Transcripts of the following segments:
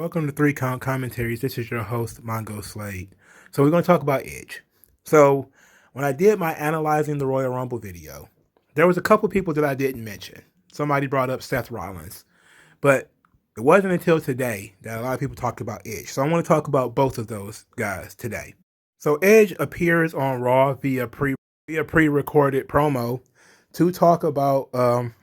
Welcome to Three Count Commentaries. This is your host, Mongo Slade. So we're going to talk about Edge. So when I did my analyzing the Royal Rumble video, there was a couple people that I didn't mention. Somebody brought up Seth Rollins, but it wasn't until today that a lot of people talked about Edge. So I want to talk about both of those guys today. So Edge appears on Raw via pre-recorded promo to talk about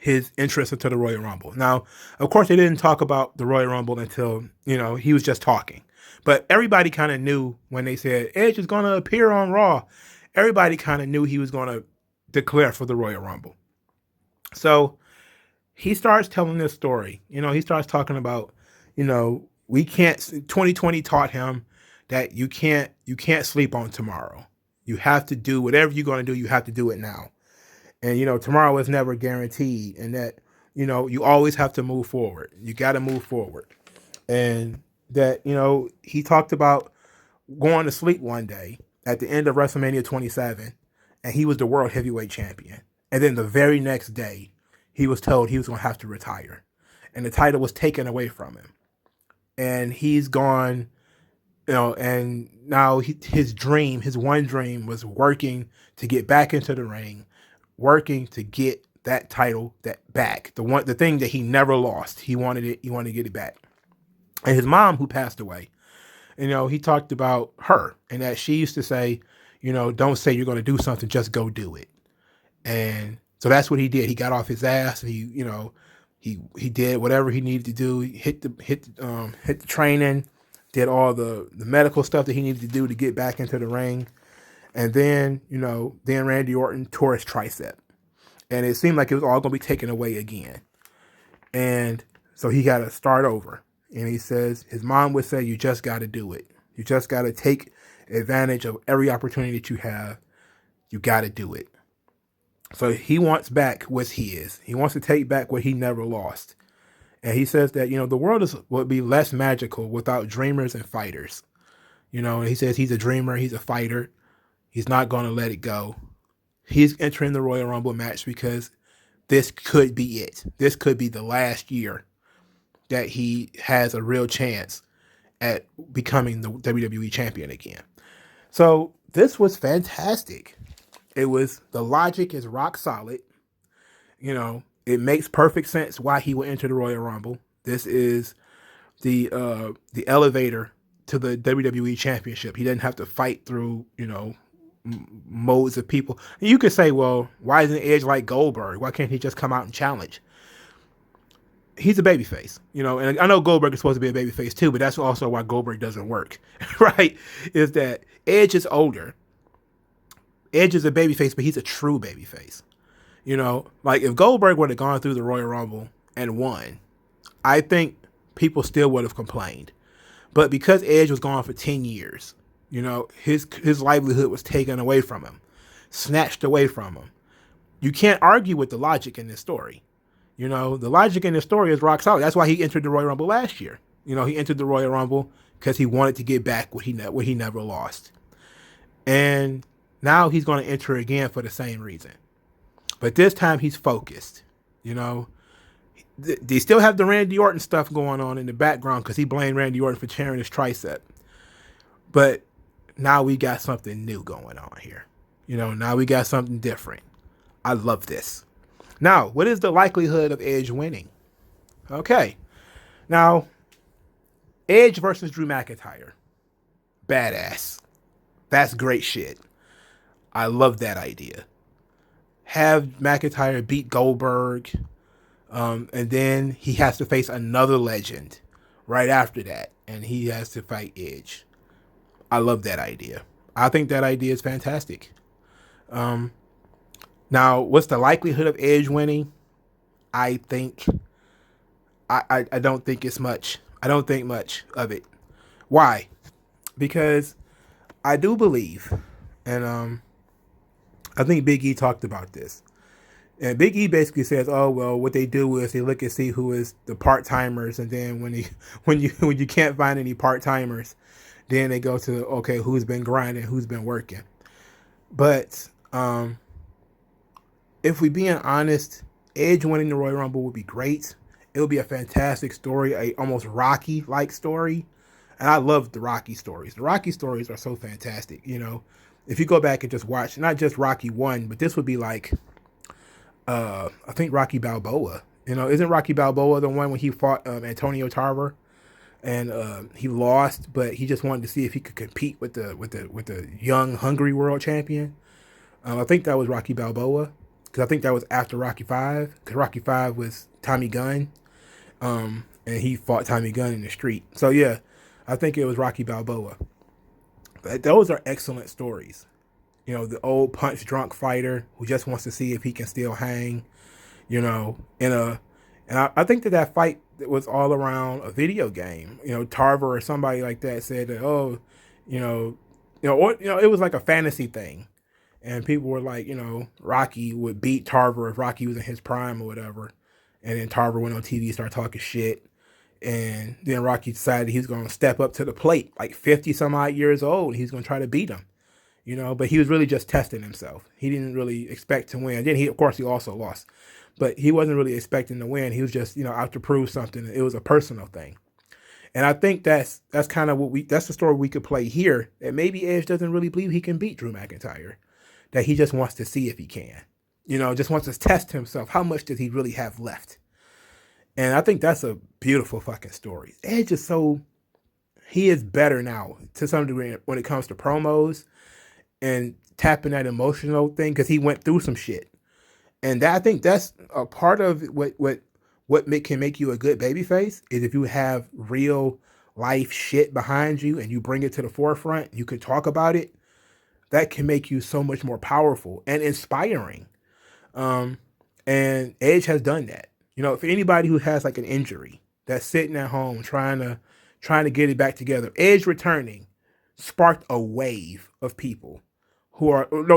his interest into the Royal Rumble. Now, of course, they didn't talk about the Royal Rumble until, he was just talking. But everybody kind of knew when they said Edge is going to appear on Raw. Everybody kind of knew he was going to declare for the Royal Rumble. So he starts telling this story. He starts talking about, we can't. 2020 taught him that you can't sleep on tomorrow. You have to do whatever you're going to do. You have to do it now. And, tomorrow is never guaranteed, and that, you always have to move forward. You got to move forward. And that, he talked about going to sleep one day at the end of WrestleMania 27, and he was the world heavyweight champion. And then the very next day, he was told he was going to have to retire. And the title was taken away from him. And he's gone, and now his one dream was working to get back into the ring, working to get that title back, the thing that he never lost. He wanted to get it back. And his mom, who passed away, he talked about her and that she used to say, don't say you're going to do something, just go do it. And so that's what he did. He got off his ass and he did whatever he needed to do. He hit the training, did all the medical stuff that he needed to do to get back into the ring. And then, then Randy Orton tore his tricep. And it seemed like it was all going to be taken away again. And so he got to start over. And he says, his mom would say, you just got to do it. You just got to take advantage of every opportunity that you have. You got to do it. So he wants back what's his. He wants to take back what he never lost. And he says that, the world would be less magical without dreamers and fighters. He says he's a dreamer, he's a fighter. He's not going to let it go. He's entering the Royal Rumble match because this could be it. This could be the last year that he has a real chance at becoming the WWE champion again. So this was fantastic. The logic is rock solid. It makes perfect sense why he would enter the Royal Rumble. This is the elevator to the WWE championship. He doesn't have to fight through, modes of people. And you could say, well, why isn't Edge like Goldberg? Why can't he just come out and challenge? He's a babyface, and I know Goldberg is supposed to be a babyface too, but that's also why Goldberg doesn't work, right? Is that Edge is older. Edge is a babyface, but he's a true babyface. Like if Goldberg would have gone through the Royal Rumble and won, I think people still would have complained. But because Edge was gone for 10 years, his livelihood was taken away from him, snatched away from him. You can't argue with the logic in this story. The logic in this story is rock solid. That's why he entered the Royal Rumble last year. He entered the Royal Rumble because he wanted to get back what he never lost. And now he's going to enter again for the same reason. But this time he's focused. They still have the Randy Orton stuff going on in the background because he blamed Randy Orton for tearing his tricep. But now we got something new going on here. Now we got something different. I love this. Now, what is the likelihood of Edge winning? Okay. Now, Edge versus Drew McIntyre. Badass. That's great shit. I love that idea. Have McIntyre beat Goldberg, and then he has to face another legend right after that, and he has to fight Edge. I love that idea. I think that idea is fantastic. Now, what's the likelihood of Edge winning? I don't think it's much. I don't think much of it. Why? Because I do believe, and I think Big E talked about this. And Big E basically says, oh, well, what they do is they look and see who is the part-timers. And then when you can't find any part-timers, then they go to, okay, who's been grinding, who's been working. But if we being honest, Edge winning the Royal Rumble would be great. It would be a fantastic story, a almost Rocky like story. And I love the Rocky stories. The Rocky stories are so fantastic. You know, if you go back and just watch not just Rocky 1, but this would be like I think Rocky Balboa. You know, isn't Rocky Balboa the one when he fought Antonio Tarver and he lost, but he just wanted to see if he could compete with the young hungry world champion. I think that was Rocky Balboa because I think that was after Rocky 5 because Rocky 5 was Tommy Gunn, and he fought Tommy Gunn in the street. So yeah, I think it was Rocky Balboa. But those are excellent stories. You know, the old punch drunk fighter who just wants to see if he can still hang. You know, I think that fight was all around a video game. You know, Tarver or somebody like that said that, oh, you know, it was like a fantasy thing, and people were like, you know, Rocky would beat Tarver if Rocky was in his prime or whatever, and then Tarver went on TV, started talking shit, and then Rocky decided he was going to step up to the plate, like 50 some odd years old, and he's going to try to beat him. You know, but he was really just testing himself. He didn't really expect to win. Then of course, he also lost, but he wasn't really expecting to win. He was just, you know, out to prove something. It was a personal thing, and I think that's kind of that's the story we could play here. That maybe Edge doesn't really believe he can beat Drew McIntyre. That he just wants to see if he can. You know, just wants to test himself. How much does he really have left? And I think that's a beautiful fucking story. Edge is he is better now to some degree when it comes to promos and tapping that emotional thing because he went through some shit, and I think that's a part of what can make you a good babyface is if you have real life shit behind you and you bring it to the forefront. You can talk about it. That can make you so much more powerful and inspiring. And Edge has done that. You know, for anybody who has like an injury that's sitting at home trying to get it back together, Edge returning sparked a wave of people.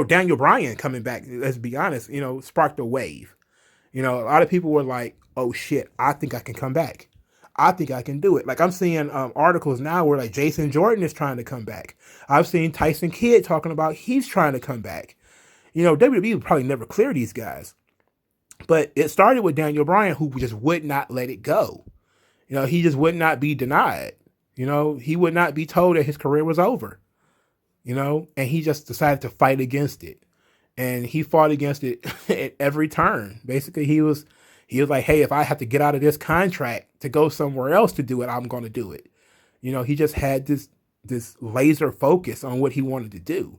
Daniel Bryan coming back, let's be honest, you know, sparked a wave. You know, a lot of people were like, oh shit, I think I can come back. I think I can do it. Like I'm seeing articles now where like Jason Jordan is trying to come back. I've seen Tyson Kidd talking about he's trying to come back. You know, WWE would probably never clear these guys. But it started with Daniel Bryan, who just would not let it go. You know, he just would not be denied. You know, he would not be told that his career was over. You know, and he just decided to fight against it. And he fought against it at every turn. Basically, he was like, hey, if I have to get out of this contract to go somewhere else to do it, I'm going to do it. You know, he just had this laser focus on what he wanted to do.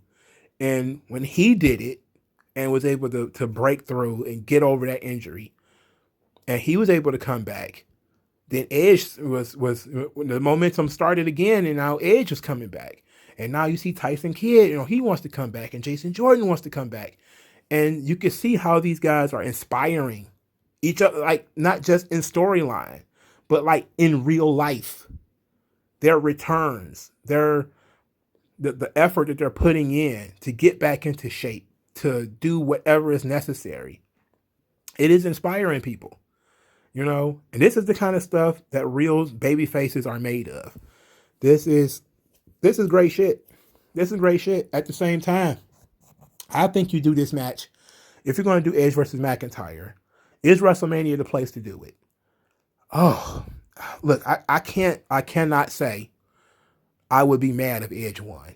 And when he did it and was able to break through and get over that injury, and he was able to come back, then Edge was the momentum started again, and now Edge was coming back. And now you see Tyson Kidd, you know, he wants to come back, and Jason Jordan wants to come back. And you can see how these guys are inspiring each other, like not just in storyline, but like in real life. Their returns, the effort that they're putting in to get back into shape, to do whatever is necessary. It is inspiring people, you know, and this is the kind of stuff that real baby faces are made of. This is great shit. This is great shit. At the same time, I think you do this match. If you're going to do Edge versus McIntyre, is WrestleMania the place to do it? Oh, look, I cannot say I would be mad if Edge won.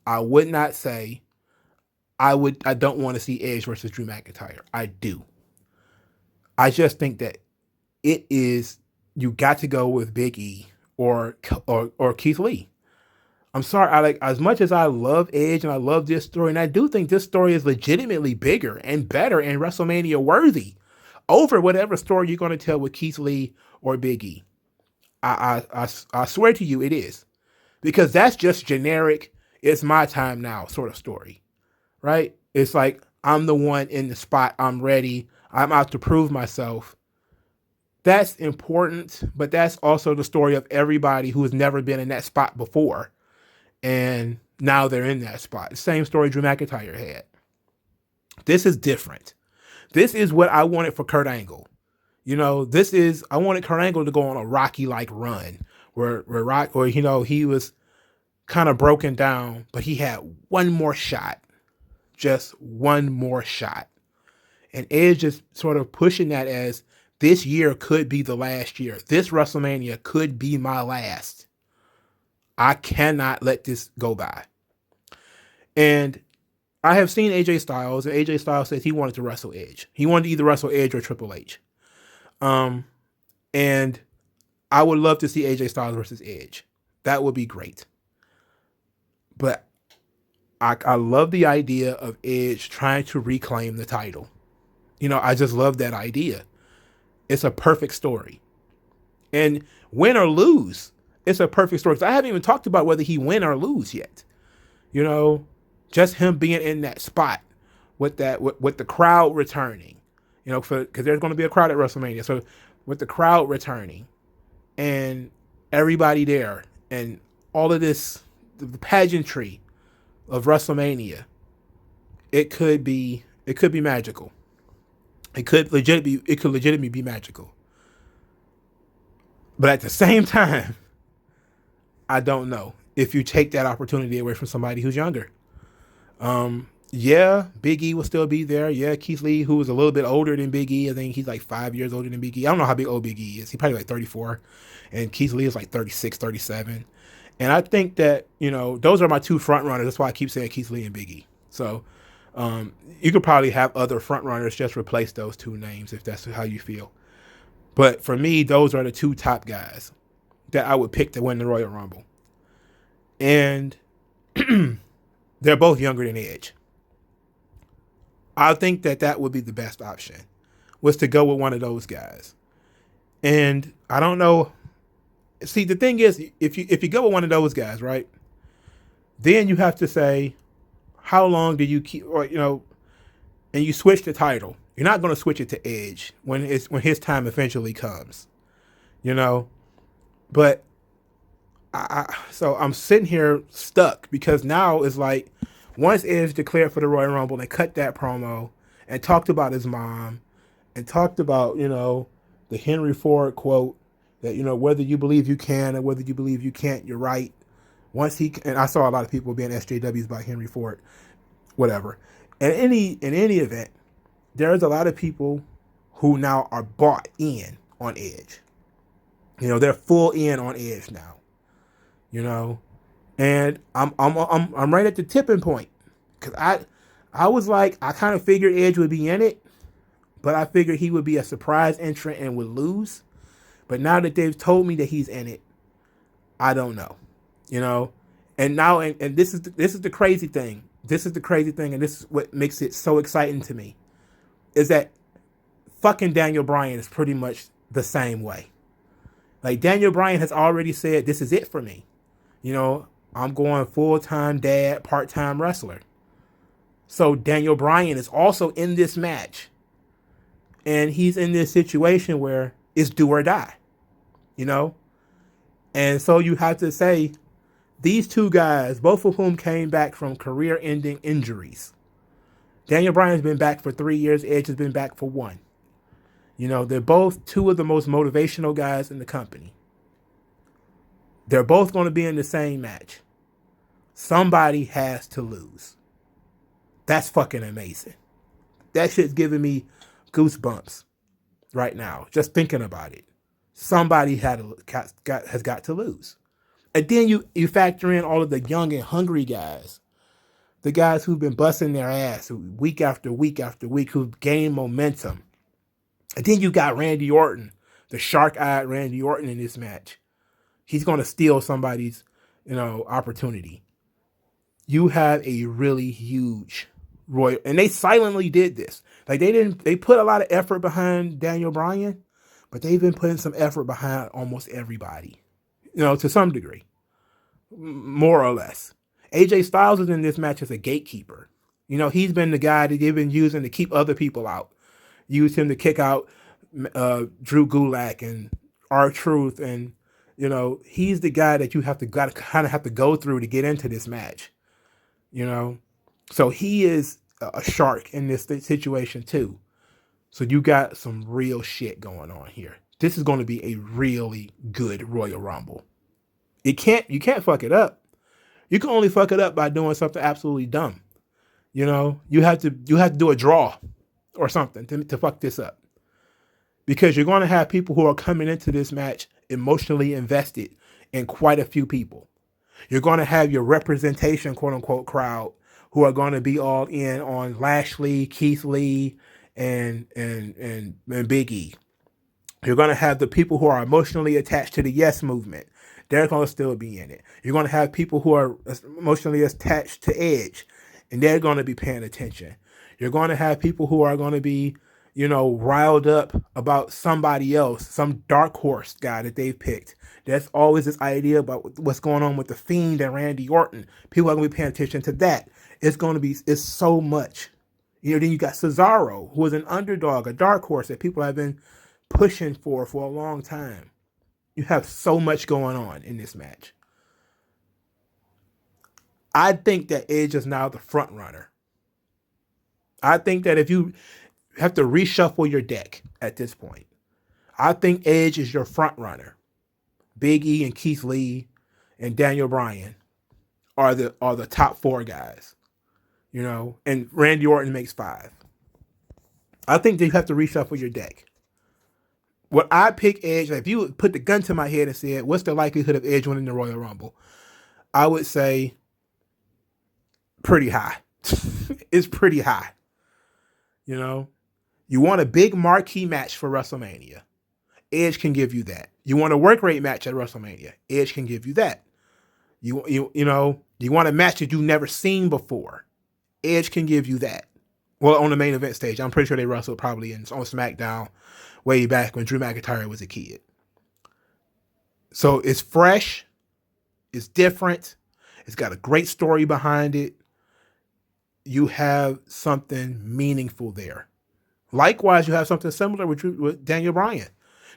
I would not say I don't want to see Edge versus Drew McIntyre. I do. I just think that you got to go with Big E or Keith Lee. I'm sorry, as much as I love Edge and I love this story, and I do think this story is legitimately bigger and better and WrestleMania worthy over whatever story you're going to tell with Keith Lee or Big E. I swear to you it is. Because that's just generic, it's my time now sort of story, right? It's like, I'm the one in the spot, I'm ready, I'm out to prove myself. That's important, but that's also the story of everybody who has never been in that spot before. And now they're in that spot. Same story Drew McIntyre had. This is different. This is what I wanted for Kurt Angle. You know, I wanted Kurt Angle to go on a Rocky-like run where you know, he was kind of broken down, but he had one more shot. Just one more shot. And Edge just sort of pushing that as this year could be the last year. This WrestleMania could be my last. I cannot let this go by. And I have seen AJ Styles, and AJ Styles says he wanted to wrestle Edge. He wanted to either wrestle Edge or Triple H. And I would love to see AJ Styles versus Edge. That would be great. But I love the idea of Edge trying to reclaim the title. I just love that idea. It's a perfect story. And win or lose, it's a perfect story. Because I haven't even talked about whether he win or lose yet. Just him being in that spot with the crowd returning. Because there's going to be a crowd at WrestleMania. So with the crowd returning and everybody there and all of this, the pageantry of WrestleMania, it could be magical. It could legitimately be magical. But at the same time, I don't know if you take that opportunity away from somebody who's younger. Yeah, Big E will still be there. Yeah, Keith Lee, who is a little bit older than Big E. I think he's like 5 years older than Big E. I don't know how big old Big E is. He's probably like 34. And Keith Lee is like 36, 37. And I think that, those are my two front runners. That's why I keep saying Keith Lee and Big E. So you could probably have other front runners just replace those two names if that's how you feel. But for me, those are the two top guys that I would pick to win the Royal Rumble. And they're both younger than Edge. I think that would be the best option, was to go with one of those guys. And I don't know. See, the thing is, if you go with one of those guys, right, then you have to say, how long do you keep, or and you switch the title. You're not going to switch it to Edge when his time eventually comes, But so I'm sitting here stuck, because now it's like, once Edge declared for the Royal Rumble and cut that promo and talked about his mom and talked about, the Henry Ford quote that, whether you believe you can or whether you believe you can't, you're right. And I saw a lot of people being SJWs by Henry Ford, whatever. In any event, there's a lot of people who now are bought in on Edge. They're full in on Edge now. And I'm right at the tipping point, because I was like, I kind of figured Edge would be in it, but I figured he would be a surprise entrant and would lose. But now that they've told me that he's in it, I don't know. And now and this is the crazy thing. This is the crazy thing, and this is what makes it so exciting to me, is that fucking Daniel Bryan is pretty much the same way. Like, Daniel Bryan has already said, this is it for me. I'm going full-time dad, part-time wrestler. So Daniel Bryan is also in this match. And he's in this situation where it's do or die. And so you have to say, these two guys, both of whom came back from career-ending injuries. Daniel Bryan's been back for 3 years. Edge has been back for 1. They're both two of the most motivational guys in the company. They're both going to be in the same match. Somebody has to lose. That's fucking amazing. That shit's giving me goosebumps right now, just thinking about it. Somebody has got to lose. And then you factor in all of the young and hungry guys. The guys who've been busting their ass week after week after week, who've gained momentum. And then you got Randy Orton, the shark-eyed Randy Orton in this match. He's going to steal somebody's, opportunity. You have a really huge Royal, and they silently did this. Like, they put a lot of effort behind Daniel Bryan, but they've been putting some effort behind almost everybody, to some degree, more or less. AJ Styles is in this match as a gatekeeper. He's been the guy that they've been using to keep other people out. Used him to kick out Drew Gulak and R-Truth, and he's the guy that you kind of have to go through to get into this match. So he is a shark in this situation too. So you got some real shit going on here. This is going to be a really good Royal Rumble. You can't fuck it up. You can only fuck it up by doing something absolutely dumb. You have to do a draw or something to fuck this up. because you're going to have people who are coming into this match emotionally invested in quite a few people. You're going to have your representation, quote unquote, crowd who are going to be all in on Lashley, Keith Lee, and Big E. You're going to have the people who are emotionally attached to the Yes movement. They're going to still be in it. You're going to have people who are emotionally attached to Edge, and they're going to be paying attention. You're going to have people who are going to be, riled up about somebody else, some dark horse guy that they've picked. There's always this idea about what's going on with the Fiend and Randy Orton. People are going to be paying attention to that. It's so much. Then you got Cesaro, who is an underdog, a dark horse that people have been pushing for a long time. You have so much going on in this match. I think that Edge is now the front runner. I think that if you have to reshuffle your deck at this point, I think Edge is your front runner. Big E and Keith Lee and Daniel Bryan are the top 4 guys. And Randy Orton makes 5. I think that you have to reshuffle your deck. What I pick Edge, if you put the gun to my head and said, what's the likelihood of Edge winning the Royal Rumble? I would say pretty high. It's pretty high. You want a big marquee match for WrestleMania. Edge can give you that. You want a work rate match at WrestleMania. Edge can give you that. You want a match that you've never seen before. Edge can give you that. Well, on the main event stage, I'm pretty sure they wrestled probably on SmackDown way back when Drew McIntyre was a kid. So it's fresh. It's different. It's got a great story behind it. You have something meaningful there. Likewise, you have something similar with Daniel Bryan.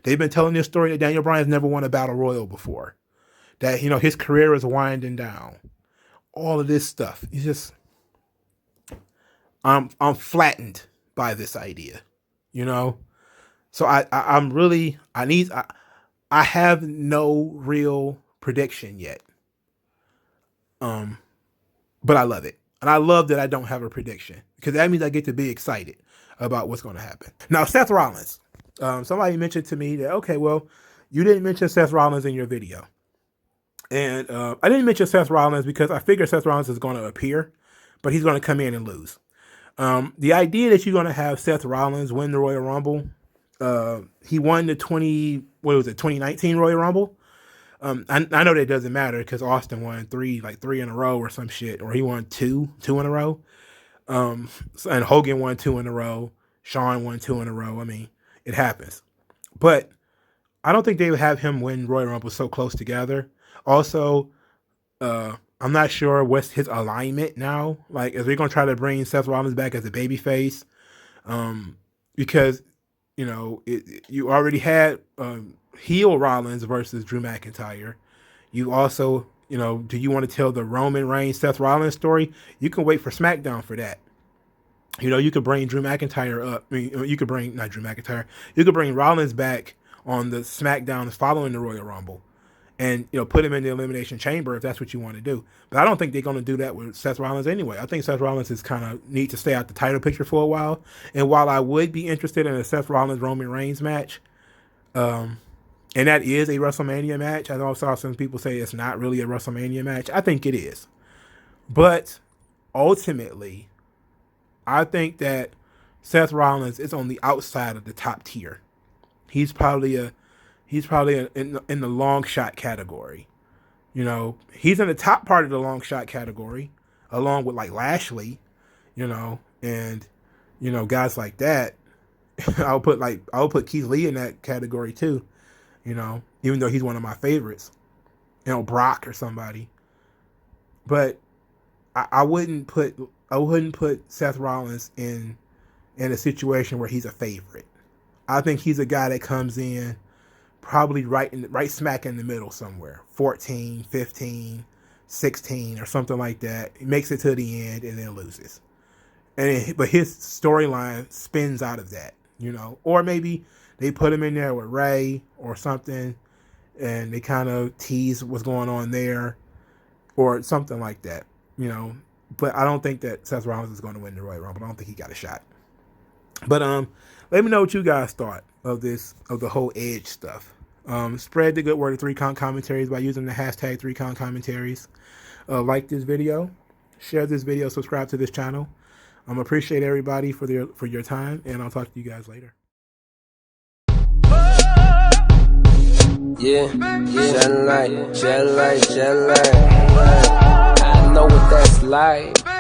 They've been telling this story that Daniel Bryan's never won a battle royal before. That, his career is winding down. All of this stuff. It's just, I'm flattened by this idea, So I have no real prediction yet. But I love it. And I love that I don't have a prediction because that means I get to be excited about what's going to happen. Now, Seth Rollins. Somebody mentioned to me that, okay, well, you didn't mention Seth Rollins in your video. And I didn't mention Seth Rollins because I figure Seth Rollins is going to appear, but he's going to come in and lose. The idea that you're going to have Seth Rollins win the Royal Rumble, he won the 2019 Royal Rumble. I know that doesn't matter because Austin won 3 in a row or some shit, or he won two in a row. And Hogan won 2 in a row. Shawn won 2 in a row. I mean, it happens. But I don't think they would have him win Royal Rumble so close together. Also, I'm not sure what's his alignment now. Like, is we going to try to bring Seth Rollins back as a babyface? Because, you already had heel Rollins versus Drew McIntyre. You also, do you want to tell the Roman Reigns Seth Rollins story? You can wait for SmackDown for that. You could bring Drew McIntyre up. I mean, you could bring, not Drew McIntyre, you could bring Rollins back on the SmackDown following the Royal Rumble and, put him in the Elimination Chamber if that's what you want to do. But I don't think they're going to do that with Seth Rollins anyway. I think Seth Rollins is kind of need to stay out the title picture for a while. And while I would be interested in a Seth Rollins-Roman Reigns match, and that is a WrestleMania match, I know saw some people say it's not really a WrestleMania match. I think it is. But ultimately, I think that Seth Rollins is on the outside of the top tier. He's probably in the long shot category. He's in the top part of the long shot category, along with like Lashley, and guys like that. I'll put Keith Lee in that category too, even though he's one of my favorites, Brock or somebody. But I wouldn't put Seth Rollins in a situation where he's a favorite. I think he's a guy that comes in probably right smack in the middle somewhere, 14, 15, 16 or something like that. He makes it to the end and then loses. But his storyline spins out of that, or maybe they put him in there with Ray or something and they kind of tease what's going on there or something like that, But I don't think that Seth Rollins is going to win the Royal Rumble. I don't think he got a shot. But let me know what you guys thought of the whole Edge stuff. Spread the good word of 3Count Commentaries by using the hashtag 3Count Commentaries. Like this video, share this video, subscribe to this channel. Appreciate everybody for your time, and I'll talk to you guys later. Yeah, jet light. I know what that's like.